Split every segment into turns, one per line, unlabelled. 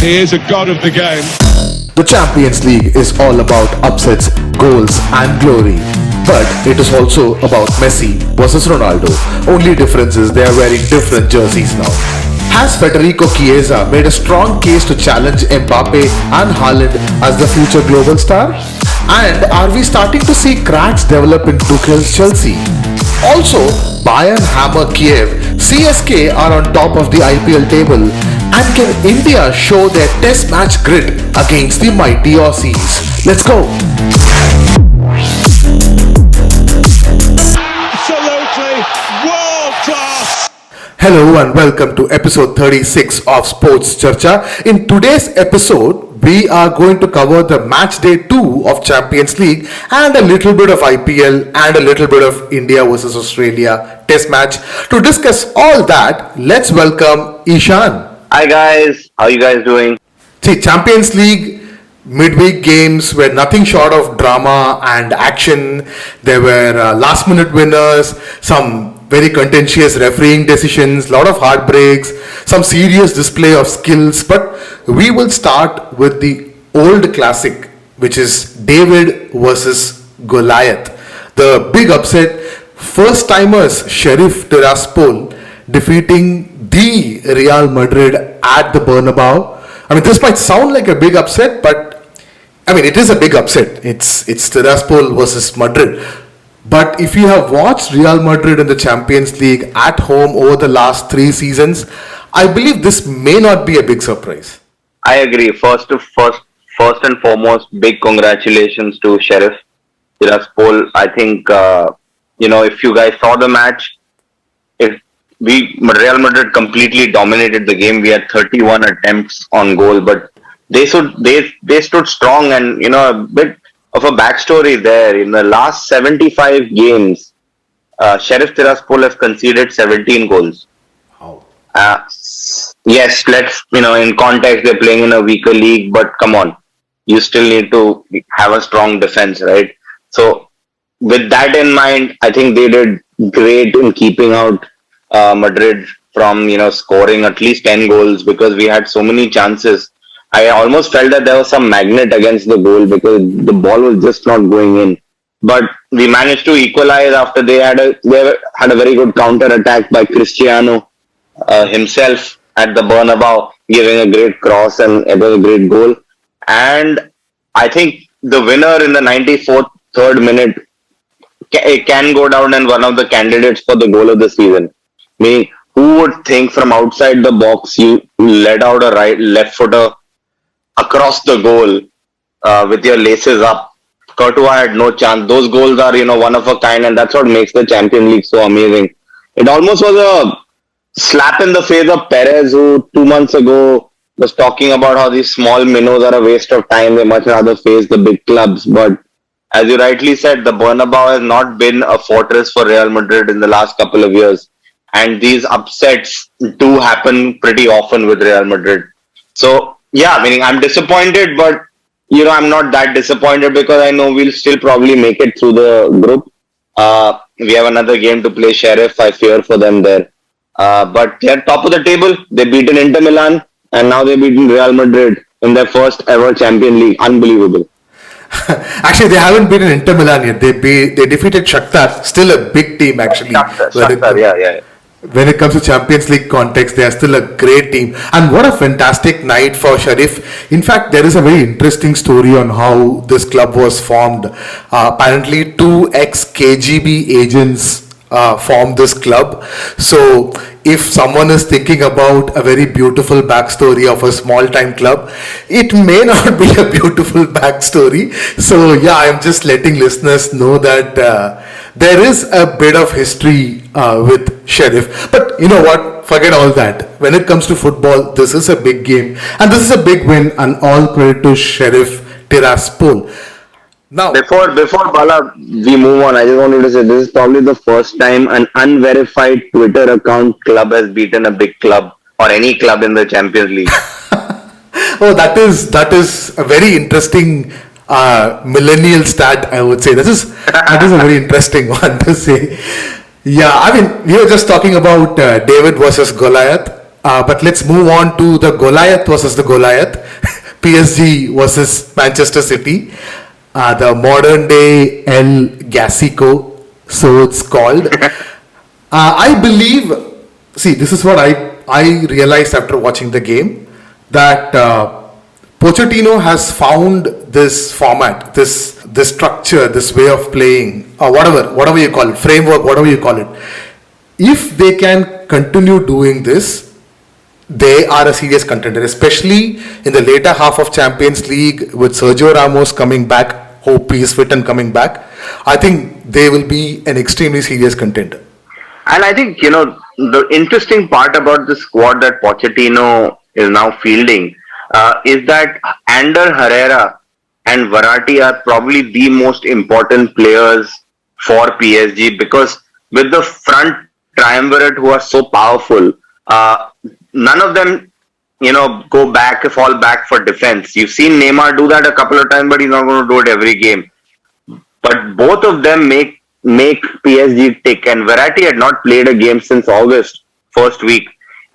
He is a god of the game.
The Champions League is all about upsets, goals and glory. But it is also about Messi versus Ronaldo. Only difference is they are wearing different jerseys now. Has Federico Chiesa made a strong case to challenge Mbappe and Haland as the future global star? And are we starting to see cracks develop in Tuchel's Chelsea? Also, Bayern hammer Kyiv, CSK are on top of the IPL table, and can India show their test match grit against the mighty Aussies? Let's go!
Absolutely world class.
Hello and welcome to episode 36 of Sports Charcha. In today's episode, we are going to cover the match day 2 of Champions League and a little bit of IPL and a little bit of India versus Australia test match. To discuss all that, let's welcome Ishan.
Hi guys, how you guys doing?
See, Champions League midweek games were nothing short of drama and action. There were last minute winners, some very contentious refereeing decisions, lot of heartbreaks, some serious display of skills. But we will start with the old classic, which is David versus Goliath. The big upset, first timers Sheriff Tiraspol defeating the Real Madrid at the Bernabeu. I mean, this might sound like a big upset, but I mean, it is a big upset. It's Tiraspol versus Madrid. But if you have watched Real Madrid in the Champions League at home over the last 3 seasons, I believe this may not be a big surprise.
I agree. First and foremost, big congratulations to Sheriff Tiraspol. I think if you guys saw the match, Real Madrid completely dominated the game. We had 31 attempts on goal, but they stood strong, and a bit of a backstory there. In the last 75 games, Sheriff Tiraspol has conceded 17 goals.
Wow.
Yes, in context, they're playing in a weaker league, but come on, you still need to have a strong defense, right? So, with that in mind, I think they did great in keeping out Madrid from, scoring at least 10 goals, because we had so many chances. I almost felt that there was some magnet against the goal because the ball was just not going in. But we managed to equalize after they had a very good counter attack by Cristiano himself at the Bernabeu, giving a great cross, and it was a great goal. And I think the winner in the 94th third minute can go down as one of the candidates for the goal of the season. Meaning, who would think from outside the box you let out a left footer across the goal with your laces up? Courtois had no chance. Those goals are, one of a kind, and that's what makes the Champions League so amazing. It almost was a slap in the face of Perez, who 2 months ago was talking about how these small minnows are a waste of time. They much rather face the big clubs. But as you rightly said, the Bernabeu has not been a fortress for Real Madrid in the last couple of years. And these upsets do happen pretty often with Real Madrid. So, yeah, meaning I'm disappointed, but, I'm not that disappointed because I know we'll still probably make it through the group. We have another game to play Sheriff. I fear for them there. But they're top of the table. They've beaten Inter Milan, and now they've beaten Real Madrid in their first ever Champions League. Unbelievable.
Actually, they haven't beaten Inter Milan yet. They defeated Shakhtar, still a big team actually.
Shakhtar, yeah.
When it comes to Champions League context, they are still a great team. And what a fantastic night for Sheriff. In fact, there is a very interesting story on how this club was formed. Apparently, 2 ex-KGB agents formed this club. So, if someone is thinking about a very beautiful backstory of a small-time club, it may not be a beautiful backstory. So, yeah, I'm just letting listeners know that there is a bit of history with Sheriff. But you know what? Forget all that. When it comes to football, this is a big game. And this is a big win, and all credit to Sheriff Tiraspol. Now,
before Bala, we move on, I just wanted to say this is probably the first time an unverified Twitter account club has beaten a big club or any club in the Champions League.
Oh, that is a very interesting millennial stat, I would say. That is a very interesting one to say. Yeah, I mean, we were just talking about David versus Goliath. But let's move on to the Goliath versus the Goliath. PSG versus Manchester City. The modern day El Gasico, so it's called. I believe, see, this is what I realized after watching the game, that Pochettino has found this format, this structure, this way of playing, or whatever you call it, framework, whatever you call it. If they can continue doing this, they are a serious contender, especially in the later half of Champions League with Sergio Ramos coming back. Hope he is fit and coming back. I think they will be an extremely serious contender.
And I think, the interesting part about the squad that Pochettino is now fielding is that Ander Herrera and Verratti are probably the most important players for PSG, because with the front triumvirate who are so powerful, none of them, fall back for defense. You've seen Neymar do that a couple of times, but he's not going to do it every game. But both of them make PSG tick. And Verratti had not played a game since August, first week.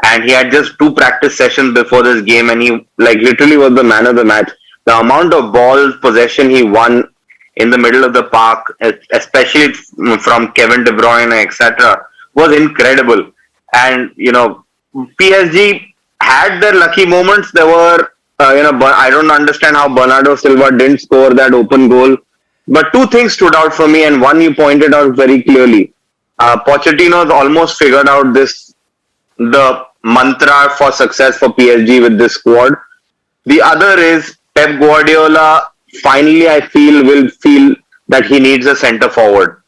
And he had just 2 practice sessions before this game, and he literally was the man of the match. The amount of ball possession he won in the middle of the park, especially from Kevin De Bruyne, etc., was incredible. And, PSG had their lucky moments. There were, I don't understand how Bernardo Silva didn't score that open goal. But 2 things stood out for me, and one you pointed out very clearly. Pochettino's almost figured out the mantra for success for PSG with this squad. The other is Pep Guardiola finally, I will feel that he needs a centre forward.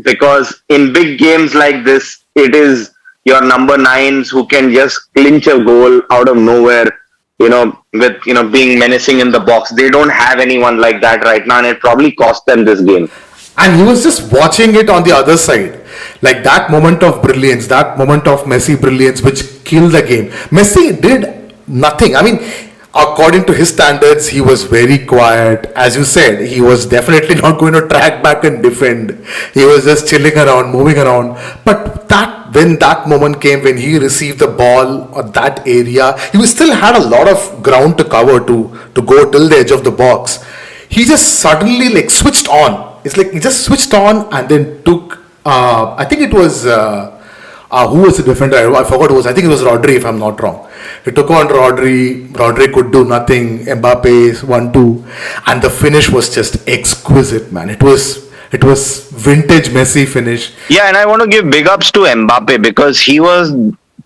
Because in big games like this, it is your number 9s who can just clinch a goal out of nowhere, with, being menacing in the box. They don't have anyone like that right now, and it probably cost them this game.
And he was just watching it on the other side. Like that moment of brilliance, that moment of Messi brilliance, which killed the game. Messi did nothing. I mean, according to his standards, he was very quiet. As you said, he was definitely not going to track back and defend. He was just chilling around, moving around. But when that moment came, when he received the ball or that area, he still had a lot of ground to cover to go till the edge of the box. He just suddenly switched on. It's like he just switched on and then took, I think it was, who was the defender? I forgot who was. I think it was Rodri, if I'm not wrong. He took on Rodri. Rodri could do nothing. Mbappe 1-2, and the finish was just exquisite, man. It was vintage Messi finish.
Yeah, and I want to give big ups to Mbappe, because he was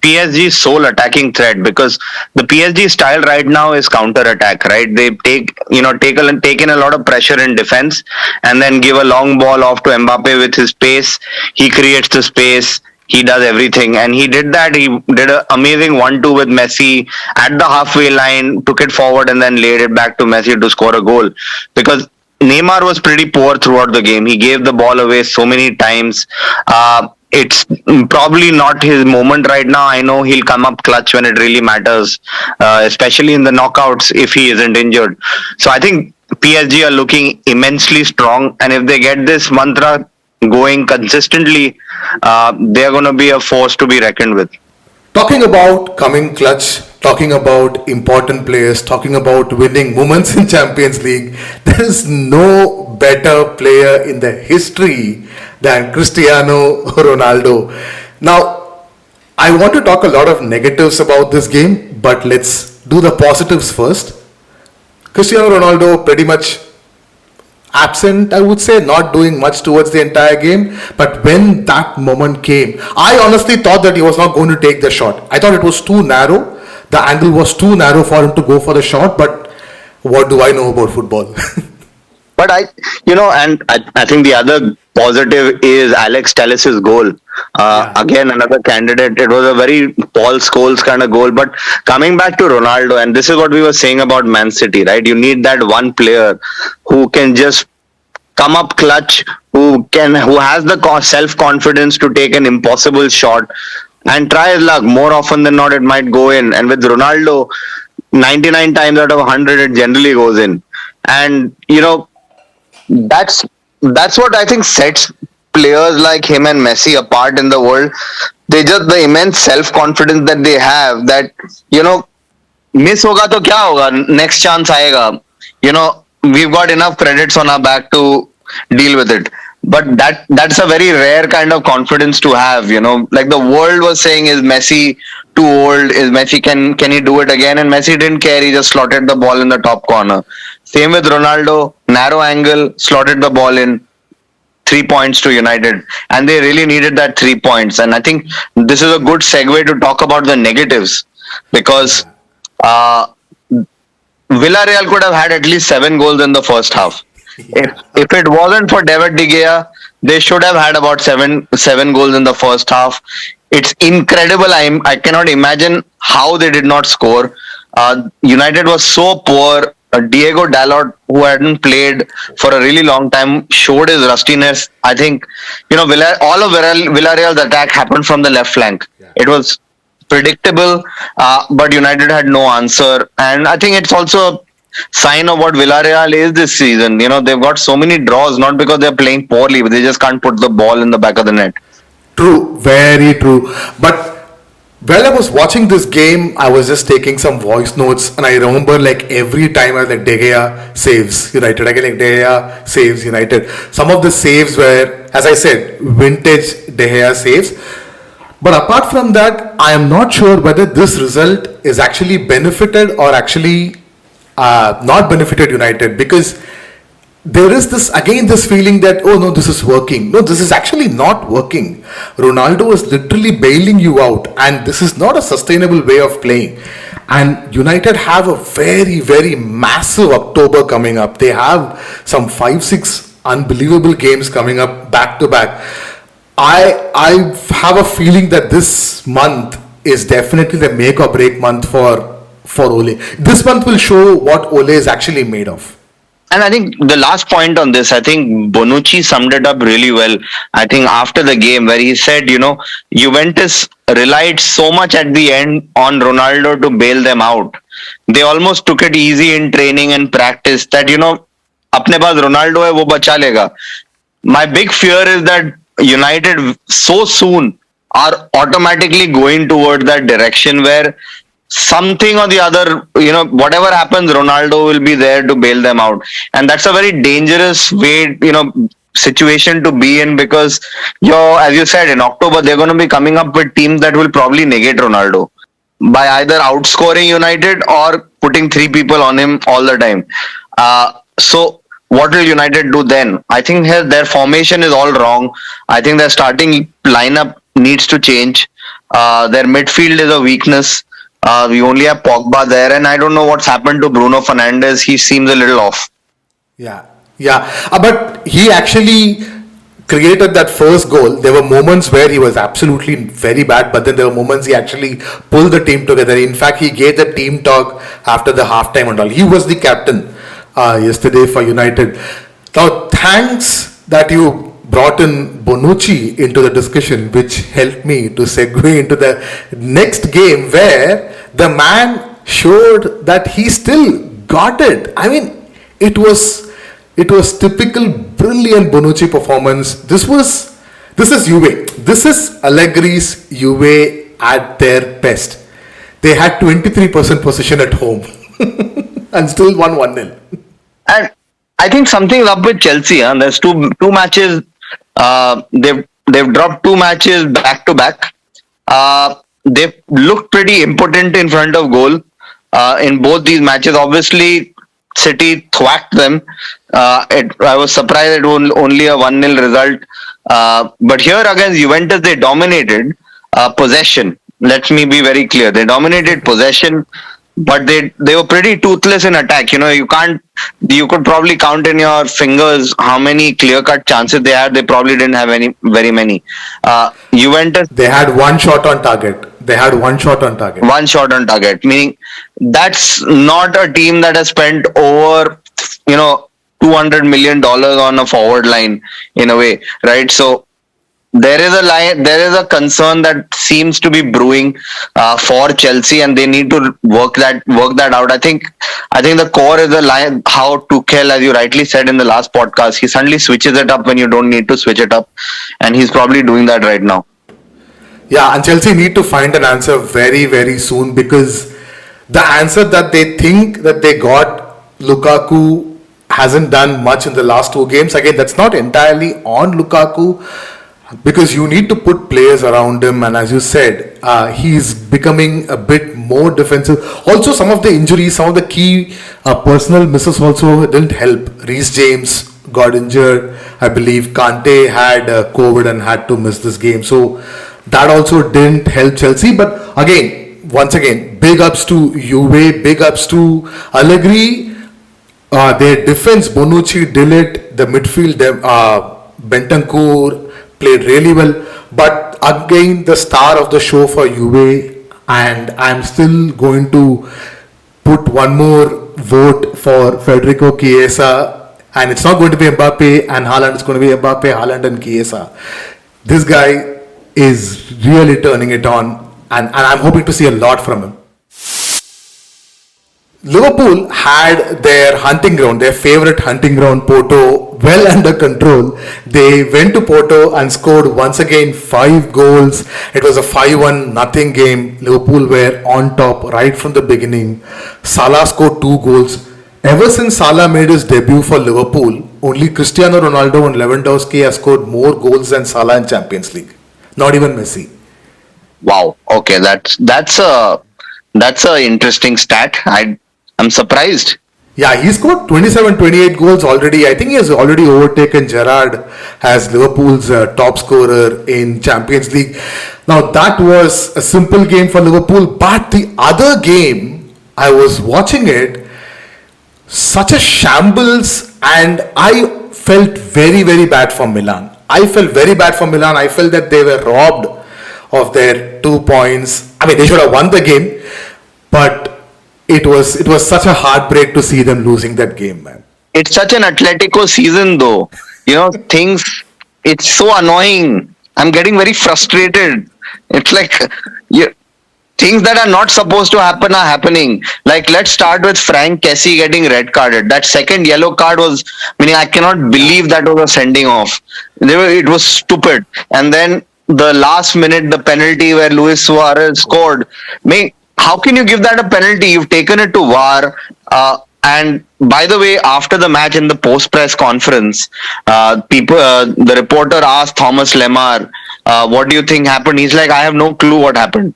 PSG's sole attacking threat, because the PSG style right now is counter attack, right? They taken a lot of pressure in defense and then give a long ball off to Mbappe with his pace. He creates the space. He does everything, and he did that. He did an amazing 1-2 with Messi at the halfway line, took it forward and then laid it back to Messi to score a goal, because Neymar was pretty poor throughout the game. He gave the ball away so many times. It's probably not his moment right now. I know he'll come up clutch when it really matters, especially in the knockouts if he isn't injured. So I think PSG are looking immensely strong, and if they get this mantra going consistently, they're going to be a force to be reckoned with.
Talking about coming clutch, talking about important players, talking about winning moments in Champions League, there is no better player in the history than Cristiano Ronaldo. Now, I want to talk a lot of negatives about this game, but let's do the positives first. Cristiano Ronaldo pretty much absent, I would say, not doing much towards the entire game. But when that moment came, I honestly thought that he was not going to take the shot. I thought it was too narrow. The angle was too narrow for him to go for the shot. But what do I know about football?
But I think the other positive is Alex Telles' goal. Again, another candidate. It was a very Paul Scholes kind of goal. But coming back to Ronaldo, and this is what we were saying about Man City, right? You need that one player who can just come up clutch, who has the self-confidence to take an impossible shot and try his luck. More often than not, it might go in. And with Ronaldo, 99 times out of 100, it generally goes in. And, that's what I think sets players like him and Messi apart in the world, they just the immense self confidence that they have that miss hoga to kya hoga, next chance aayega, we've got enough credits on our back to deal with it. But that's a very rare kind of confidence to have. Like the world was saying, is Messi too old? Is Messi, can he do it again? And Messi didn't care. He just slotted the ball in the top corner. Same with Ronaldo, narrow angle, slotted the ball in. 3 points to United, and they really needed that 3 points. And I think this is a good segue to talk about the negatives, because Villarreal could have had at least 7 goals in the first half. If it wasn't for David De Gea, they should have had about seven goals in the first half. It's incredible. I cannot imagine how they did not score. United was so poor. Diego Dalot, who hadn't played for a really long time, showed his rustiness. I think, all of Villarreal's attack happened from the left flank. Yeah. It was predictable, but United had no answer. And I think it's also a sign of what Villarreal is this season. They've got so many draws, not because they're playing poorly, but they just can't put the ball in the back of the net.
True, very true. But while I was watching this game, I was just taking some voice notes, and I remember like every time I was like, De Gea saves United. Again, like De Gea saves United. Some of the saves were, as I said, vintage De Gea saves. But apart from that, I am not sure whether this result is actually benefited or actually not benefited United, because there is this feeling that, oh no, this is working. No, this is actually not working. Ronaldo is literally bailing you out, and this is not a sustainable way of playing. And United have a very, very massive October coming up. They have some 5-6 unbelievable games coming up back to back. I have a feeling that this month is definitely the make or break month for Ole. This month will show what Ole is actually made of.
And I think the last point on this, I think Bonucci summed it up really well. I think after the game, where he said, Juventus relied so much at the end on Ronaldo to bail them out. They almost took it easy in training and practice that, apne paas Ronaldo hai, wo bacha lega. My big fear is that United so soon are automatically going towards that direction where something or the other, whatever happens, Ronaldo will be there to bail them out. And that's a very dangerous way, situation to be in, because, as you said, in October, they're going to be coming up with teams that will probably negate Ronaldo by either outscoring United or putting 3 people on him all the time. So what will United do then? I think their formation is all wrong. I think their starting lineup needs to change. Their midfield is a weakness. We only have Pogba there, and I don't know what's happened to Bruno Fernandes. He seems a little off.
Yeah. But he actually created that first goal. There were moments where he was absolutely very bad, but then there were moments he actually pulled the team together. In fact, he gave the team talk after the halftime and all. He was the captain yesterday for United. Now, thanks that you brought in Bonucci into the discussion, which helped me to segue into the next game where the man showed that he still got it. I mean, it was typical brilliant Bonucci performance. This is Juve. This is Allegri's Juve at their best. They had 23% possession at home and still won 1-0.
And I think something's up with Chelsea. There's two matches. They've dropped 2 matches back to back. They've looked pretty impotent in front of goal in both these matches. Obviously, City thwacked them. I was surprised it was only a 1-0 result. But here against Juventus, they dominated possession. Let me be very clear. They dominated possession, but they were pretty toothless in attack. You could probably count in your fingers how many clear-cut chances they had. They probably didn't have very many. Juventus,
they had one shot on target. One shot on target, meaning that's not a team that has spent over, $200 million on a forward line in a way, right? So there is a concern that seems to be brewing for Chelsea, and they need to work that out. I think the core is the line, how Tuchel, as you rightly said in the last podcast, he suddenly switches it up when you don't need to switch it up, and he's probably doing that right now. Yeah, and Chelsea need to find an answer very, very soon, because the answer that they think that they got, Lukaku hasn't done much in the last two games. Again, that's not entirely on Lukaku, because you need to put players around him, and as you said, he's becoming a bit more defensive. Also, some of the injuries, some of the key personal misses also didn't help. Reece James got injured, I believe. Kante had COVID and had to miss this game, so that also didn't help Chelsea. But again, once again, big ups to Juve, big ups to Allegri. Their defense, Bonucci, Dillet, the midfield, Bentancur played really well. But again, the star of the show for Juve, and I'm still going to put one more vote for Federico Chiesa. And it's not going to be Mbappe and Haaland, it's going to be Mbappe, Haaland and Chiesa. This guy is really turning it on, and I'm hoping to see a lot from him. Liverpool had their hunting ground, their favorite hunting ground, Porto, well under control. They went to Porto and scored once again 5 goals. It was a 5-1 nothing game. Liverpool were on top right from the beginning. Salah scored 2 goals. Ever since Salah made his debut for Liverpool, only Cristiano Ronaldo and Lewandowski have scored more goals than Salah in Champions League. Not even Messi.
Wow. Okay, that's a interesting stat. I'm surprised.
Yeah, he scored 27, 28 goals already. I think he has already overtaken Gerrard as Liverpool's top scorer in Champions League. Now, that was a simple game for Liverpool, but the other game, I was watching it, such a shambles, and I felt very, very bad for Milan. I felt that they were robbed of their 2 points. I mean, they should have won the game, but it was such a heartbreak to see them losing that game, man.
It's such an Atletico season, though. Things. It's so annoying. I'm getting very frustrated. It's like things that are not supposed to happen are happening. Like, let's start with Frank Kessie getting red carded. That second yellow card was, meaning I cannot believe that was a sending off. It was stupid. And then the last minute, the penalty where Luis Suarez scored. How can you give that a penalty? You've taken it to VAR. And by the way, after the match in the post-press conference, the reporter asked Thomas Lemar, what do you think happened? He's like, I have no clue what happened.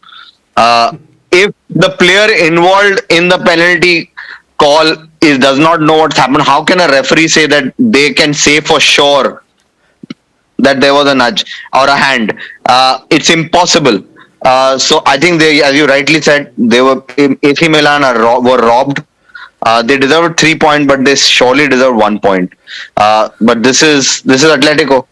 If the player involved in the penalty call does not know what's happened, how can a referee say that they can say for sure that there was a nudge or a hand? It's impossible. So I think they, as you rightly said, AC Milan were robbed. They deserved 3 points, but they surely deserved 1 point. But this is Atletico.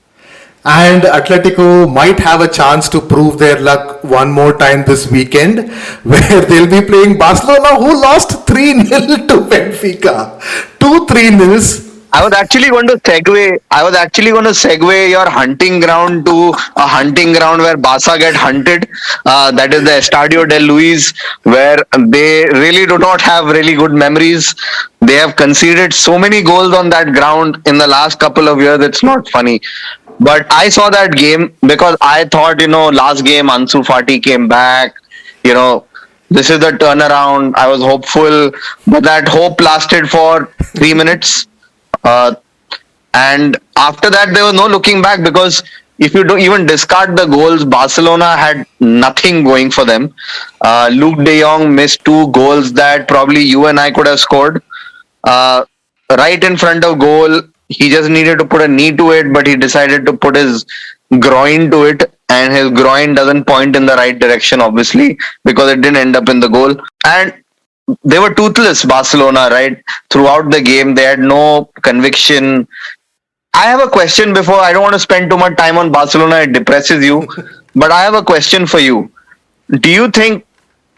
And Atletico might have a chance to prove their luck one more time this weekend, where they'll be playing Barcelona, who lost 3-0 to Benfica. 2 3-0s.
I was actually going to segue your hunting ground to a hunting ground where Barca get hunted. That is the Estadio del Luis, where they really do not have really good memories. They have conceded so many goals on that ground in the last couple of years. It's not funny. But I saw that game because I thought, last game Ansu Fati came back. This is the turnaround. I was hopeful, but that hope lasted for 3 minutes. And after that, there was no looking back, because if you don't even discard the goals, Barcelona had nothing going for them. Luke de Jong missed 2 goals that probably you and I could have scored. Right in front of goal, he just needed to put a knee to it, but he decided to put his groin to it, and his groin doesn't point in the right direction, obviously, because it didn't end up in the goal. And they were toothless, Barcelona, right? Throughout the game, they had no conviction. I have a question before. I don't want to spend too much time on Barcelona. It depresses you. But I have a question for you. Do you think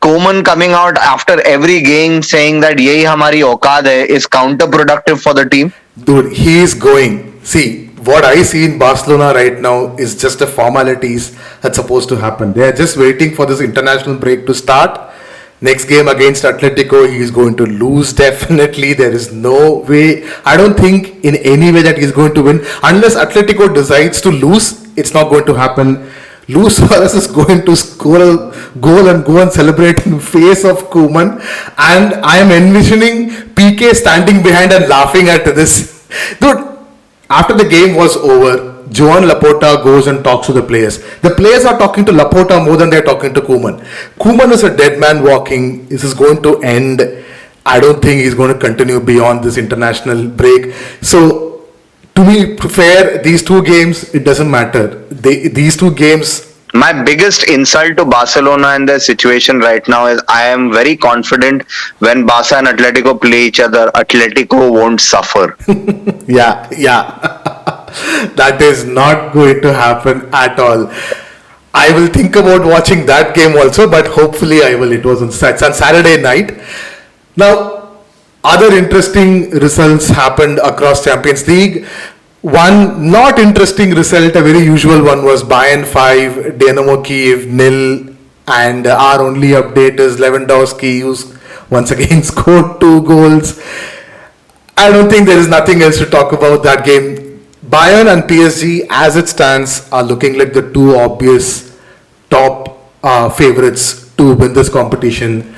Koeman coming out after every game saying that yehi hamari औकात hai is counterproductive for the team?
Dude, he is going. See, what I see in Barcelona right now is just the formalities that's supposed to happen. They are just waiting for this international break to start. Next game against Atletico, he is going to lose definitely. There is no way. I don't think in any way that he's going to win. Unless Atletico decides to lose, it's not going to happen. Luis Suarez is going to score a goal and go and celebrate in face of Koeman, and I am envisioning PK standing behind and laughing at this. Dude, after the game was over, Joan Laporta goes and talks to the players. The players are talking to Laporta more than they're talking to Koeman. Koeman is a dead man walking. This is going to end. I don't think he's going to continue beyond this international break. So, to be fair, these two games, it doesn't matter. These two games.
My biggest insult to Barcelona in their situation right now is I am very confident when Barca and Atletico play each other, Atletico won't suffer.
Yeah. That is not going to happen at all. I will think about watching that game also, but hopefully I will. It was on Saturday night. Now, other interesting results happened across Champions League. One not interesting result, a very usual one, was Bayern 5, Dynamo Kyiv 0, and our only update is Lewandowski, who's once again scored 2 goals. I don't think there is nothing else to talk about that game. Bayern and PSG, as it stands, are looking like the two obvious top favorites to win this competition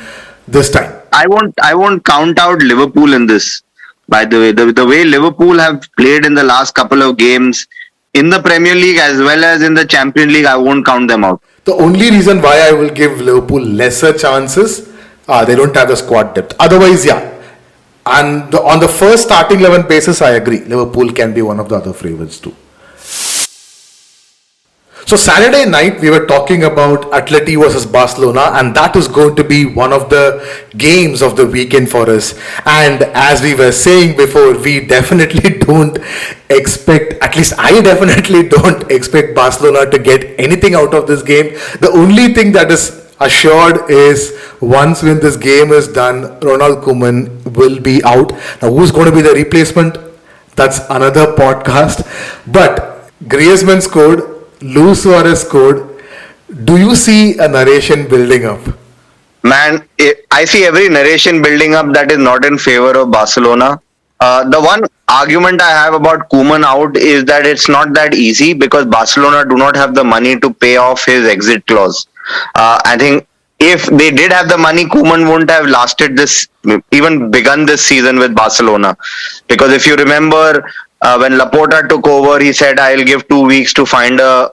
this time.
I won't count out Liverpool in this. By the way, the way Liverpool have played in the last couple of games in the Premier League as well as in the Champions League, I won't count them out.
The only reason why I will give Liverpool lesser chances, they don't have the squad depth. Otherwise, yeah. And on the first starting 11 basis, I agree. Liverpool can be one of the other favorites too. So Saturday night, we were talking about Atleti versus Barcelona, and that is going to be one of the games of the weekend for us. And as we were saying before, we definitely don't expect, at least I definitely don't expect Barcelona to get anything out of this game. The only thing that is assured is once when this game is done, Ronald Koeman will be out. Now, who's going to be the replacement? That's another podcast. But Griezmann scored. Luis Suarez scored. Do you see a narration building up?
Man, I see every narration building up that is not in favor of Barcelona. The one argument I have about Koeman out is that it's not that easy because Barcelona do not have the money to pay off his exit clause. I think if they did have the money, Koeman wouldn't have lasted this, even begun this season with Barcelona. Because if you remember, when Laporta took over, he said, I'll give 2 weeks to find a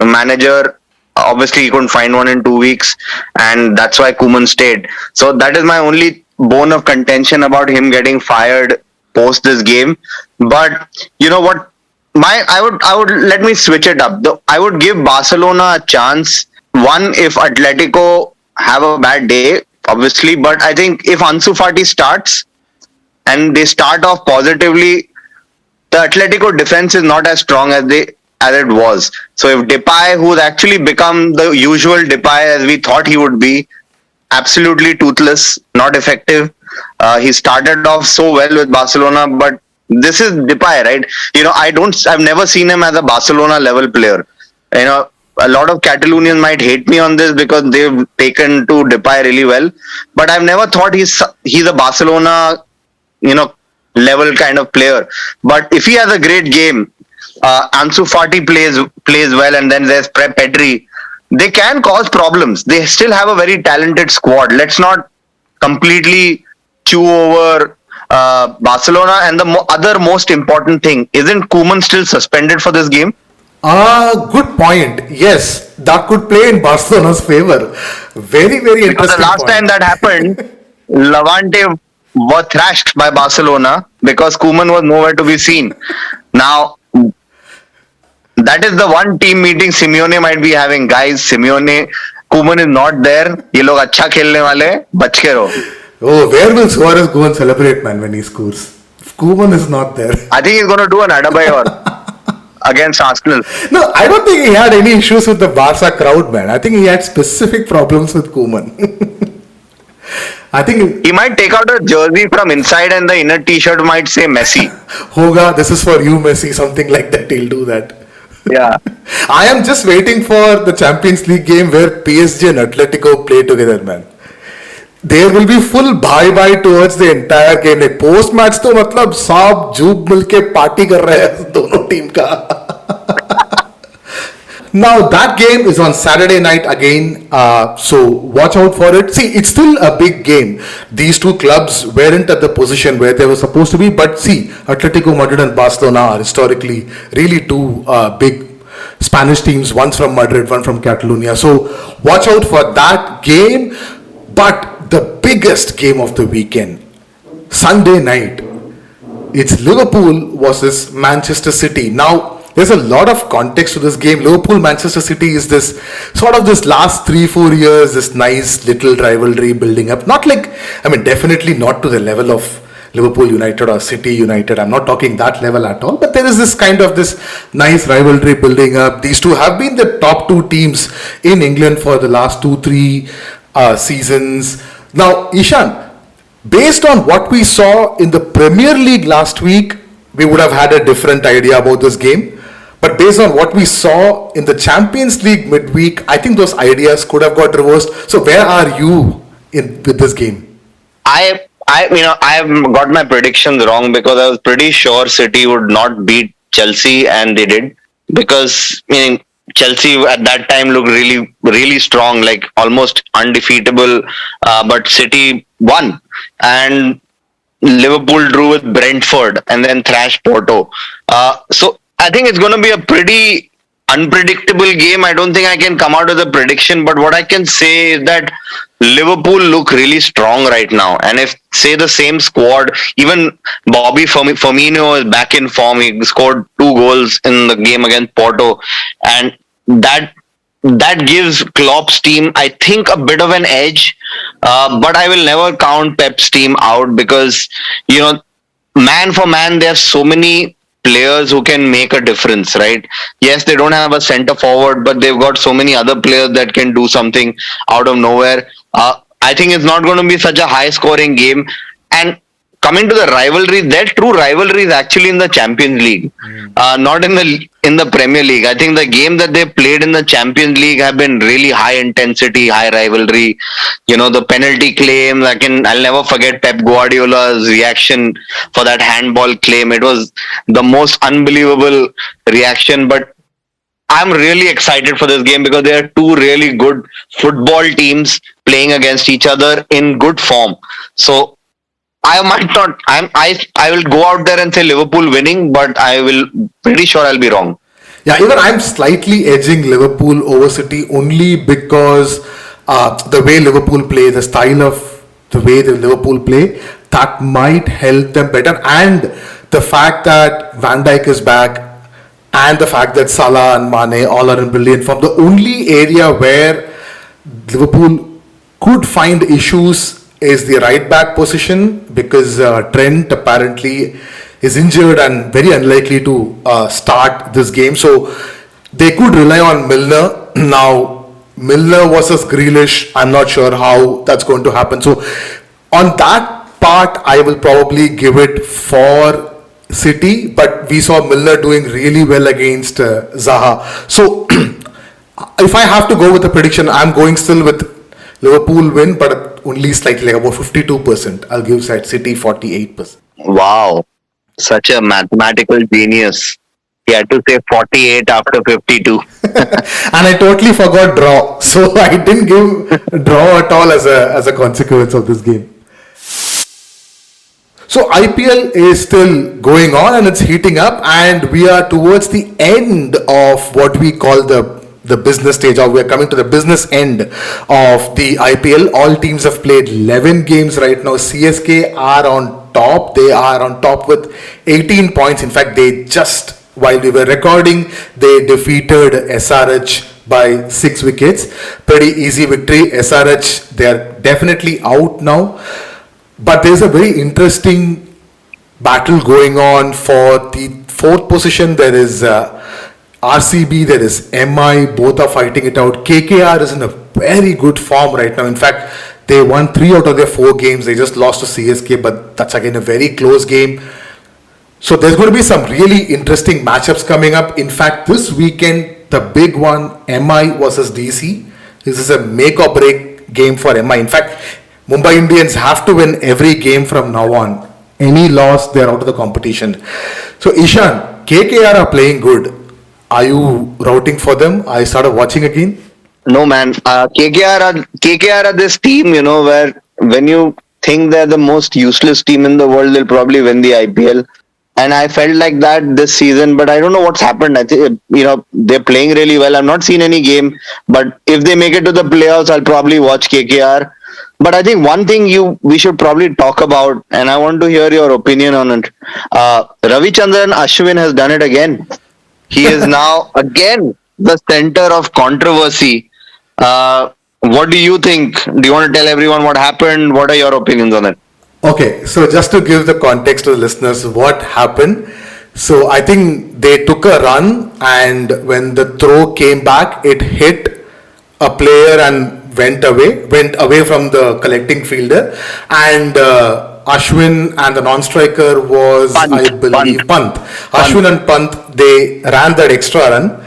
manager. Obviously, he couldn't find one in 2 weeks, and that's why Koeman stayed. So that is my only bone of contention about him getting fired post this game. But you know what? I would let me switch it up. I would give Barcelona a chance. One, if Atletico have a bad day, obviously, but I think if Ansu Fati starts and they start off positively, the Atletico defense is not as strong as it was. So if Depay, who's actually become the usual Depay as we thought he would be, absolutely toothless, not effective. He started off so well with Barcelona, but this is Depay, right? You know, I've never seen him as a Barcelona level player. You know, a lot of Catalonians might hate me on this because they've taken to Depay really well, but I've never thought he's a Barcelona, level kind of player. But if he has a great game, Ansu Fati plays well, and then there's Pedri, they can cause problems. They still have a very talented squad. Let's not completely chew over Barcelona. And the other most important thing, isn't Koeman still suspended for this game?
Good point. Yes, that could play in Barcelona's favor. Very, very interesting.
Because the last time that happened, Levante were thrashed by Barcelona because Koeman was nowhere to be seen. Now, that is the one team meeting Simeone might be having. Guys, Koeman is not there. ये लोग अच्छा खेलने वाले, बच के रहो.
Oh, where will Suarez go and celebrate, man, when he scores? If Koeman is not there.
I think he's going to do an Adebayor against Arsenal.
No, I don't think he had any issues with the Barca crowd, man. I think he had specific problems with Koeman. I think
he might take out a jersey from inside and the inner t-shirt might say Messi.
Hoga, this is for you, Messi. Something like that. He'll do that.
Yeah.
I am just waiting for the Champions League game where PSG and Atletico play together, man. There will be full bye-bye towards the entire game. Like post-match तो मतलब सब जूब मिलके party कर रहे हैं दोनों team का. Now that game is on Saturday night again, so watch out for it. See, it's still a big game. These two clubs weren't at the position where they were supposed to be, but see, Atletico Madrid and Barcelona are historically really two big Spanish teams, one from Madrid, one from Catalonia. So watch out for that game. But the biggest game of the weekend, Sunday night, it's Liverpool versus Manchester City. Now, there's a lot of context to this game. Liverpool Manchester City is this sort of this last 3-4 years, this nice little rivalry building up. Not like, I mean, definitely not to the level of Liverpool United or City United. I'm not talking that level at all. But there is this kind of this nice rivalry building up. These two have been the top two teams in England for the last 2-3 seasons. Now, Ishan, based on what we saw in the Premier League last week, we would have had a different idea about this game. But based on what we saw in the Champions League midweek, I think those ideas could have got reversed. So where are you with this game?
I have got my predictions wrong because I was pretty sure City would not beat Chelsea, and they did, because Chelsea at that time looked really, really strong, like almost undefeatable. But City won, and Liverpool drew with Brentford and then thrashed Porto. So I think it's going to be a pretty unpredictable game. I don't think I can come out with a prediction, but what I can say is that Liverpool look really strong right now. And if, say, the same squad, even Bobby Firmino is back in form. He scored 2 goals in the game against Porto, and that gives Klopp's team, I think, a bit of an edge. But I will never count Pep's team out because, man for man, there are so many players who can make a difference, right? Yes, they don't have a centre forward, but they've got so many other players that can do something out of nowhere. I think it's not going to be such a high scoring game. And coming to the rivalry, their true rivalry is actually in the Champions League, not in the Premier League. I think the game that they played in the Champions League have been really high intensity, high rivalry. The penalty claim, I'll never forget Pep Guardiola's reaction for that handball claim. It was the most unbelievable reaction. But I'm really excited for this game because there are two really good football teams playing against each other in good form. So I might not. I will go out there and say Liverpool winning, but pretty sure I'll be wrong.
Yeah, even I'm slightly edging Liverpool over City only because the way Liverpool play, the style of the way the Liverpool play, that might help them better, and the fact that Van Dijk is back, and the fact that Salah and Mane all are in brilliant form. The only area where Liverpool could find issues is the right back position, because Trent apparently is injured and very unlikely to start this game. So they could rely on Milner. Now, Milner versus Grealish, I'm not sure how that's going to happen. So on that part, I will probably give it for City, but we saw Milner doing really well against Zaha. So if I have to go with a prediction, I'm going still with Liverpool win, but only slightly, like about 52%. I'll give City 48%.
Wow, such a mathematical genius. He had to say 48 after 52.
And I totally forgot draw. So I didn't give draw at all as a consequence of this game. So IPL is still going on and it's heating up, and we are towards the end of what we call the business stage, or we're coming to the business end of the IPL. All teams have played 11 games right now. CSK are on top. They are on top with 18 points. In fact, while we were recording, they defeated SRH by 6 wickets. Pretty easy victory. SRH, they're definitely out now. But there's a very interesting battle going on for the 4th position. There is RCB, there is MI, both are fighting it out. KKR is in a very good form right now. In fact, they won 3 out of their 4 games. They just lost to CSK, but that's again a very close game. So there's going to be some really interesting matchups coming up. In fact, this weekend, the big one, MI versus DC. This is a make or break game for MI. In fact, Mumbai Indians have to win every game from now on. Any loss, they're out of the competition. So Ishan, KKR are playing good. Are you rooting for them? I started watching again.
No, man. KKR are this team, where when you think they're the most useless team in the world, they'll probably win the IPL. And I felt like that this season, but I don't know what's happened. I think, they're playing really well. I've not seen any game, but if they make it to the playoffs, I'll probably watch KKR. But I think one thing we should probably talk about, and I want to hear your opinion on it. Ravichandran Ashwin has done it again. He is now again the center of controversy. What do you think? Do you want to tell everyone what happened? What are your opinions on it?
Okay, so just to give the context to the listeners, what happened? So I think they took a run, and when the throw came back, it hit a player and went away from the collecting fielder, and Ashwin and the non-striker was, I believe, Pant. Ashwin and Pant, they ran that extra run,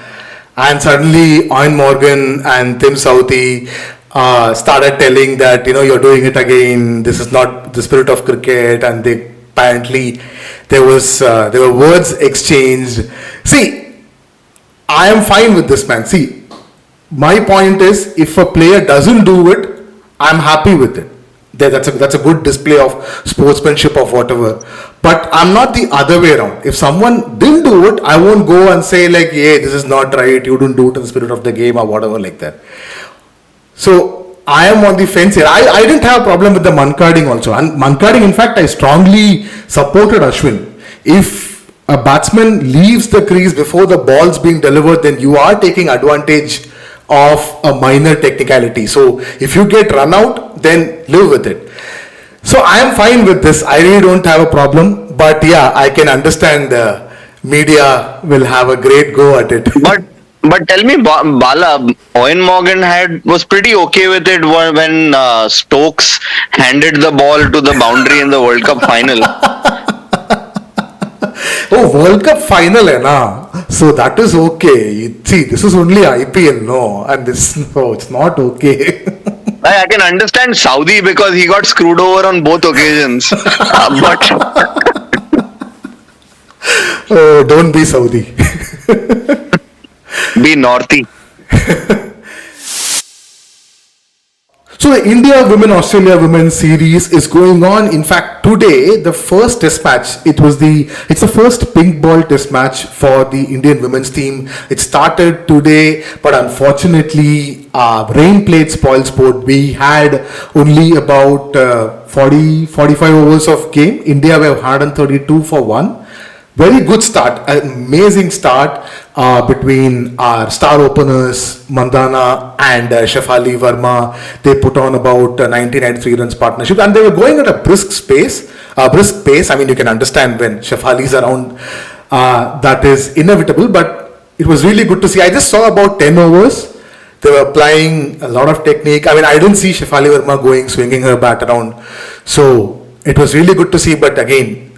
and suddenly Owen Morgan and Tim Southey started telling that, you're doing it again, this is not the spirit of cricket, and they apparently there were words exchanged. See, I am fine with this, man. See, my point is, if a player doesn't do it, I'm happy with it. That's a good display of sportsmanship of whatever. But I'm not the other way around. If someone didn't do it, I won't go and say like, yeah, this is not right, you didn't do it in the spirit of the game or whatever like that. So I am on the fence here. I didn't have a problem with the Mankading also. And Mankading, in fact, I strongly supported Ashwin. If a batsman leaves the crease before the ball's being delivered, then you are taking advantage of a minor technicality. So if you get run out, then live with it. So I am fine with this. I really don't have a problem. But yeah, I can understand the media will have a great go at it.
But tell me, Bala, Owen Morgan was pretty okay with it when Stokes handed the ball to the boundary in the World Cup final.
Oh, World Cup final, na? So that is okay. See, this is only IPL, no, and it's not okay.
I can understand Saudi because he got screwed over on both occasions. But
oh, don't be Saudi.
Be Northy.
So the India Women Australia Women series is going on. In fact, today the first test match. It's the first pink ball test match for the Indian women's team. It started today, but unfortunately, rain played spoil sport. We had only about 45 overs of game. India were 132 for 1. Very good start, amazing start between our star openers Mandana and Shefali Verma. They put on about 1993 runs partnership, and they were going at a brisk pace. I mean, you can understand when Shefali is around, that is inevitable. But it was really good to see. I just saw about 10 overs. They were applying a lot of technique. I mean, I didn't see Shefali Verma swinging her bat around. So it was really good to see. But again,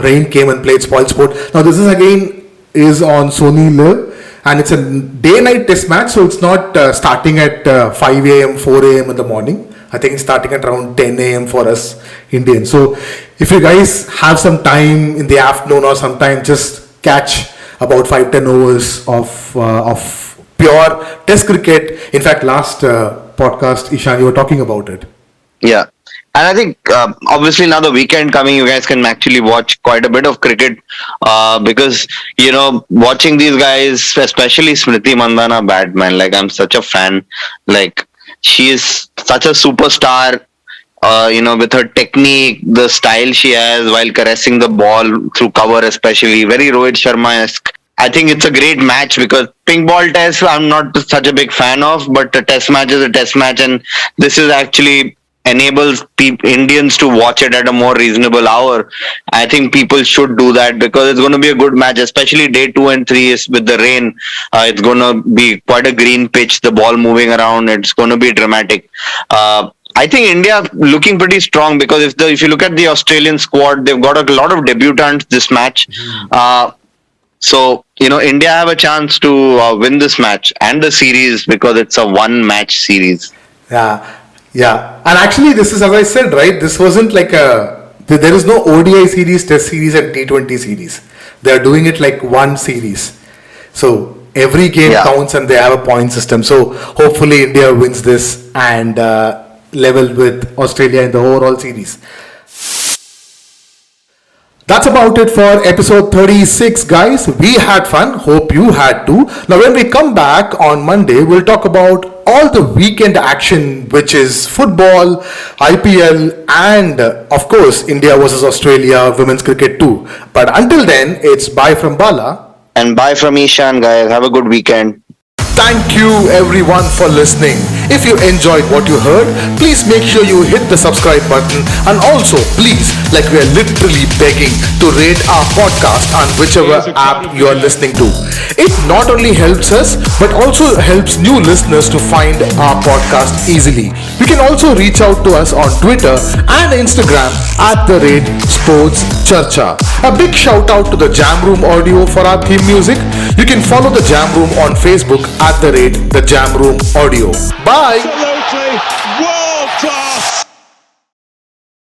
rain came and played spoil sport. Now this is on Sony Live, and it's a day-night test match, so it's not starting at 5 a.m., 4 a.m. in the morning. I think it's starting at around 10 a.m. for us Indians. So if you guys have some time in the afternoon or sometime, just catch about 5-10 overs of pure test cricket. In fact, last podcast, Ishan, you were talking about it.
Yeah. And I think, obviously, now the weekend coming, you guys can actually watch quite a bit of cricket because, watching these guys, especially Smriti Mandhana bat, man, like, I'm such a fan. Like, she is such a superstar, with her technique, the style she has while caressing the ball through cover, especially. Very Rohit Sharma-esque. I think it's a great match because pink ball test, I'm not such a big fan of, but a test match is a test match, and this is actually enables Indians to watch it at a more reasonable hour. I think people should do that because it's going to be a good match, especially day 2 and 3 is with the rain. It's going to be quite a green pitch, the ball moving around. It's going to be dramatic. I think India looking pretty strong because if you look at the Australian squad, they've got a lot of debutants this match. So, India have a chance to win this match and the series because it's a one-match series.
Yeah, and actually this is, as I said, right, this wasn't like there is no ODI series, Test series and T20 series. They are doing it like one series. So Every game
Yeah.
counts and they have a point system. So hopefully India wins this and level with Australia in the overall series. That's about it for episode 36, guys. We had fun. Hope you had too. Now, when we come back on Monday, we'll talk about all the weekend action, which is football, IPL, and of course, India versus Australia women's cricket too. But until then, it's bye from Bala.
And bye from Ishan, guys. Have a good weekend.
Thank you everyone for listening. If you enjoyed what you heard, please make sure you hit the subscribe button, and also please, like we are literally begging, to rate our podcast on whichever app you are listening to. It not only helps us but also helps new listeners to find our podcast easily. You can also reach out to us on Twitter and Instagram @SportsCharcha. A big shout out to the Jam Room Audio for our theme music. You can follow the Jam Room on Facebook @the Jam Room Audio. Bye.
Absolutely